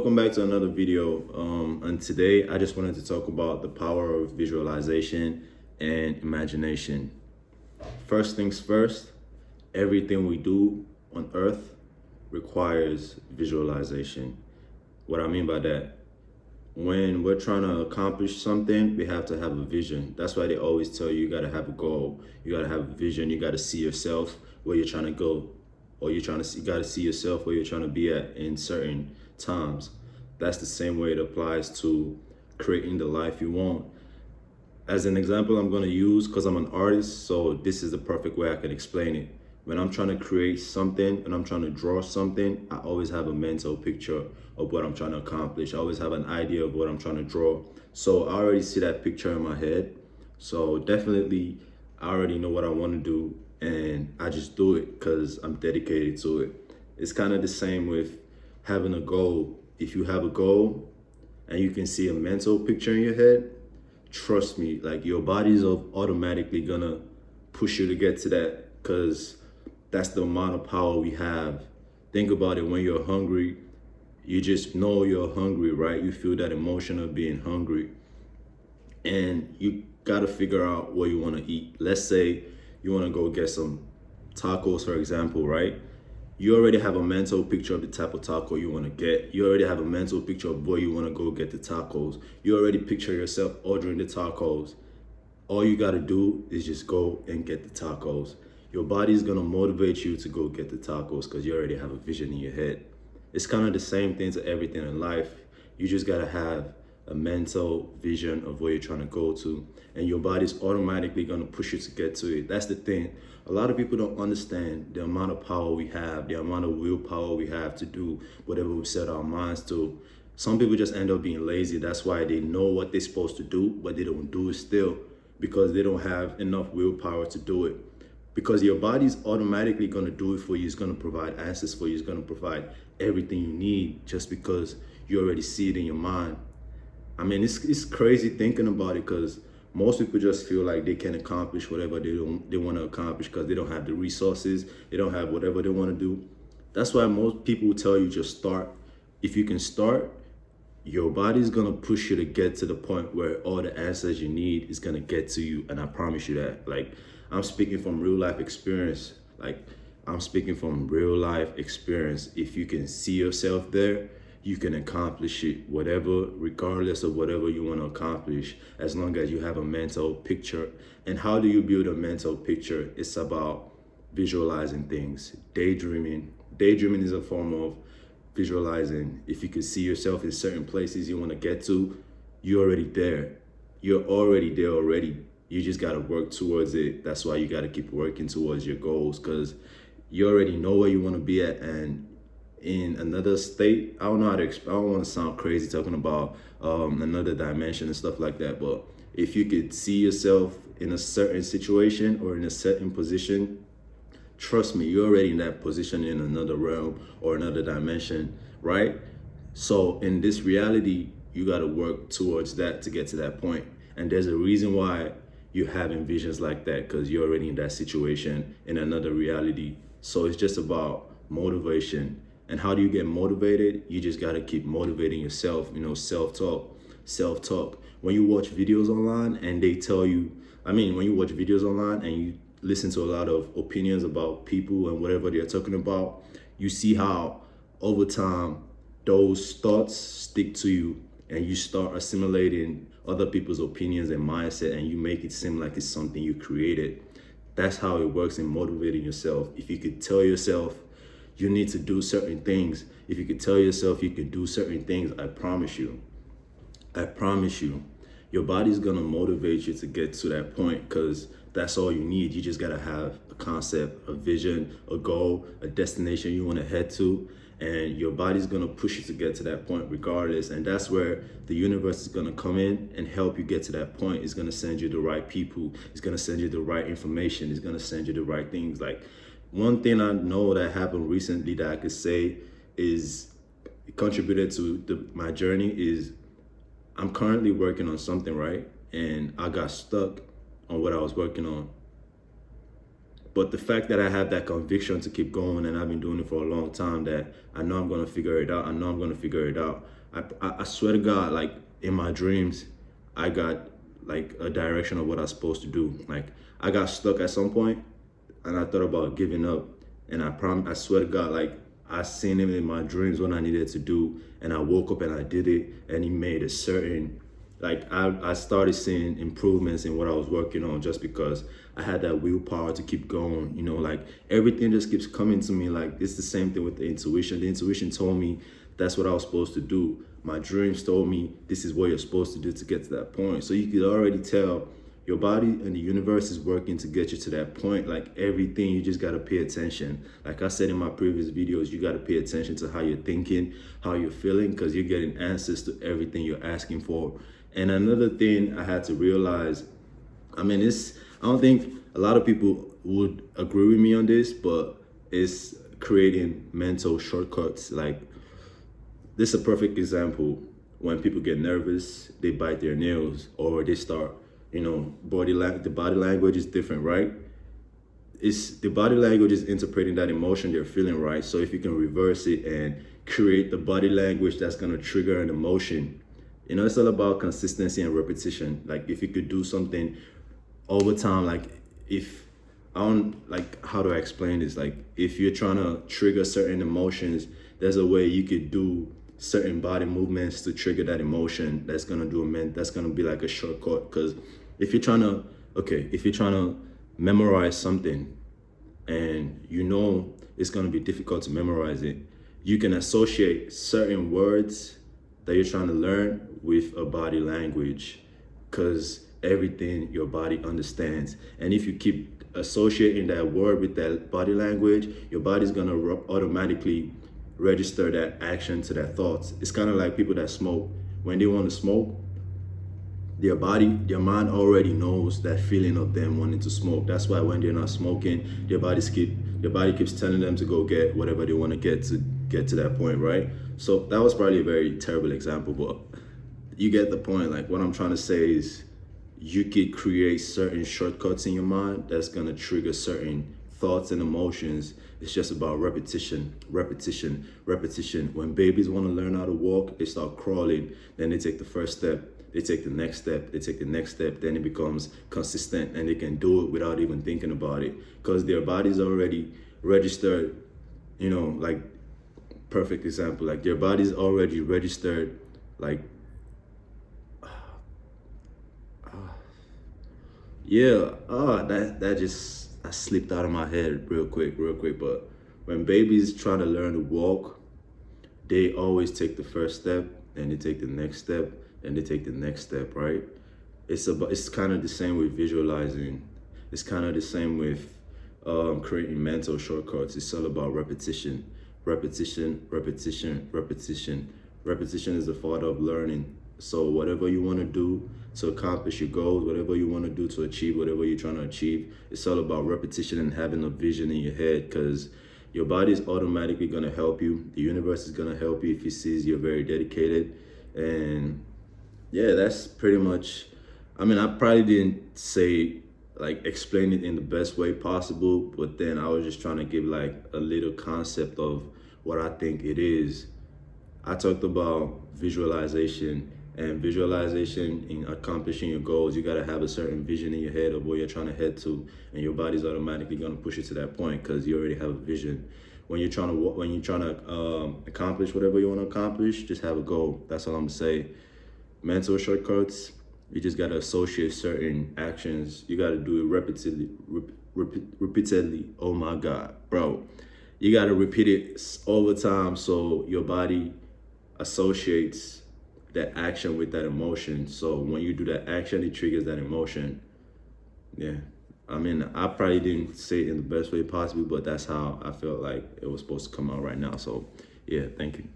Welcome back to another video. And today I just wanted to talk about the power of visualization and imagination. First things first, everything we do on earth requires visualization. What I mean by that, when we're trying to accomplish something, we have to have a vision. That's why they always tell you gotta have a goal, you gotta have a vision, you gotta see yourself where you're trying to go, or you gotta see yourself where you're trying to be at in certain times. That's the same way it applies to creating the life you want. As an example, I'm going to use, because I'm an artist, so this is the perfect way I can explain it. When I'm trying to create something and I'm trying to draw something, I always have a mental picture of what I'm trying to accomplish. I always have an idea of what I'm trying to draw. So I already see that picture in my head. So definitely, I already know what I want to do, and I just do it because I'm dedicated to it. It's kind of the same with having a goal. If you have a goal and you can see a mental picture in your head, trust me, like your body's automatically gonna push you to get to that, because that's the amount of power we have. Think about it. When you're hungry, you just know you're hungry, right? You feel that emotion of being hungry, and you gotta figure out what you want to eat. Let's say you want to go get some tacos, for example, right? You already have a mental picture of the type of taco you want to get. You already have a mental picture of where you want to go get the tacos. You already picture yourself ordering the tacos. All you got to do is just go and get the tacos. Your body's going to motivate you to go get the tacos because you already have a vision in your head. It's kind of the same thing to everything in life. You just got to have a mental vision of where you're trying to go to, and your body's automatically going to push you to get to it. That's the thing. A lot of people don't understand the amount of power we have, the amount of willpower we have to do whatever we set our minds to. Some people just end up being lazy. That's why they know what they're supposed to do, but they don't do it still, because they don't have enough willpower to do it. Because your body's automatically going to do it for you. It's going to provide answers for you. It's going to provide everything you need just because you already see it in your mind. I mean, it's crazy thinking about it, because most people just feel like they can accomplish whatever they want to accomplish because they don't have the resources, they don't have whatever they want to do. That's why most people tell you just start. If you can start, your body's gonna push you to get to the point where all the answers you need is gonna get to you, and I promise you that. Like, I'm speaking from real life experience. If you can see yourself there, you can accomplish it, whatever, regardless of whatever you want to accomplish, as long as you have a mental picture. And how do you build a mental picture? It's about visualizing things, daydreaming. Daydreaming is a form of visualizing. If you can see yourself in certain places you want to get to, you're already there. You're already there already. You just got to work towards it. That's why you got to keep working towards your goals, because you already know where you want to be at. And in another state, I don't know how to explain. I don't want to sound crazy talking about another dimension and stuff like that, but if you could see yourself in a certain situation or in a certain position, trust me, you're already in that position in another realm or another dimension, right? So in this reality, you got to work towards that to get to that point. And there's a reason why you're having visions like that, because you're already in that situation in another reality. So it's just about motivation. And how do you get motivated? You just got to keep motivating yourself, self-talk. When you watch videos online and they tell you, when you watch videos online and you listen to a lot of opinions about people and whatever they're talking about, you see how over time those thoughts stick to you, and you start assimilating other people's opinions and mindset, and you make it seem like it's something you created. That's how it works in motivating yourself. If you could tell yourself you need to do certain things, if you could tell yourself you can do certain things, I promise you, your body's gonna motivate you to get to that point, because that's all you need. You just gotta have a concept, a vision, a goal, a destination you wanna head to, and your body's gonna push you to get to that point regardless. And that's where the universe is gonna come in and help you get to that point. It's gonna send you the right people, it's gonna send you the right information, it's gonna send you the right things. Like, one thing I know that happened recently that I could say is contributed to my journey is, I'm currently working on something, right? And I got stuck on what I was working on. But the fact that I have that conviction to keep going, and I've been doing it for a long time, that I know I'm gonna figure it out. I know I'm gonna figure it out. I swear to God, like in my dreams, I got like a direction of what I'm supposed to do. Like I got stuck at some point, and I thought about giving up. And I swear to God, like I seen him in my dreams when I needed to do, and I woke up and I did it, and he made a certain, like I started seeing improvements in what I was working on just because I had that willpower to keep going. You know, like everything just keeps coming to me. Like it's the same thing with the intuition. The intuition told me that's what I was supposed to do. My dreams told me this is what you're supposed to do to get to that point. So you could already tell your body and the universe is working to get you to that point. Like everything, you just got to pay attention. Like I said in my previous videos, you got to pay attention to how you're thinking, how you're feeling, because you're getting answers to everything you're asking for. And another thing I had to realize, I mean, I don't think a lot of people would agree with me on this, but it's creating mental shortcuts. Like this is a perfect example. When people get nervous, they bite their nails, or they start, the body language is different, right? It's the body language is interpreting that emotion they're feeling, right? So if you can reverse it and create the body language that's gonna trigger an emotion, it's all about consistency and repetition. Like if you could do something over time, like if I don't, like, how do I explain this? Like if you're trying to trigger certain emotions, there's a way you could do certain body movements to trigger that emotion. That's gonna be like a shortcut. Because if you're trying to memorize something, and it's gonna be difficult to memorize it, you can associate certain words that you're trying to learn with a body language, because everything your body understands. And if you keep associating that word with that body language, your body's gonna automatically register that action to that thoughts. It's kind of like people that smoke. When they want to smoke, their mind already knows that feeling of them wanting to smoke. That's why when they're not smoking, their body keeps telling them to go get whatever they want to get to that point, right? So that was probably a very terrible example, but you get the point. Like what I'm trying to say is you could create certain shortcuts in your mind that's gonna trigger certain thoughts and emotions. It's just about repetition, repetition, repetition. When babies want to learn how to walk, they start crawling. Then they take the first step, they take the next step, they take the next step. Then it becomes consistent, and they can do it without even thinking about it, because their body's already registered. Like perfect example. Like their body's already registered. Like yeah, that slipped out of my head real quick. But when babies try to learn to walk, they always take the first step, then they take the next step, then they take the next step, right? It's kind of the same with visualizing. It's kind of the same with creating mental shortcuts. It's all about repetition, repetition, repetition, repetition. Repetition is the father of learning. So whatever you want to do to accomplish your goals, whatever you want to do to achieve whatever you're trying to achieve, it's all about repetition and having a vision in your head, because your body is automatically going to help you. The universe is going to help you if it sees you're very dedicated. And yeah, that's pretty much, I mean, I probably didn't explain it in the best way possible, but then I was just trying to give like a little concept of what I think it is. I talked about visualization, and visualization in accomplishing your goals. You got to have a certain vision in your head of where you're trying to head to, and your body's automatically going to push you to that point because you already have a vision. When you're trying to accomplish whatever you want to accomplish, just have a goal. That's all I'm gonna say. Mental shortcuts, you just got to associate certain actions. You got to do it repeatedly. Oh my God, bro. You got to repeat it over time so your body associates that action with that emotion. So when you do that action, it triggers that emotion. Yeah. I mean, I probably didn't say it in the best way possible, but that's how I felt like it was supposed to come out right now. So yeah, thank you.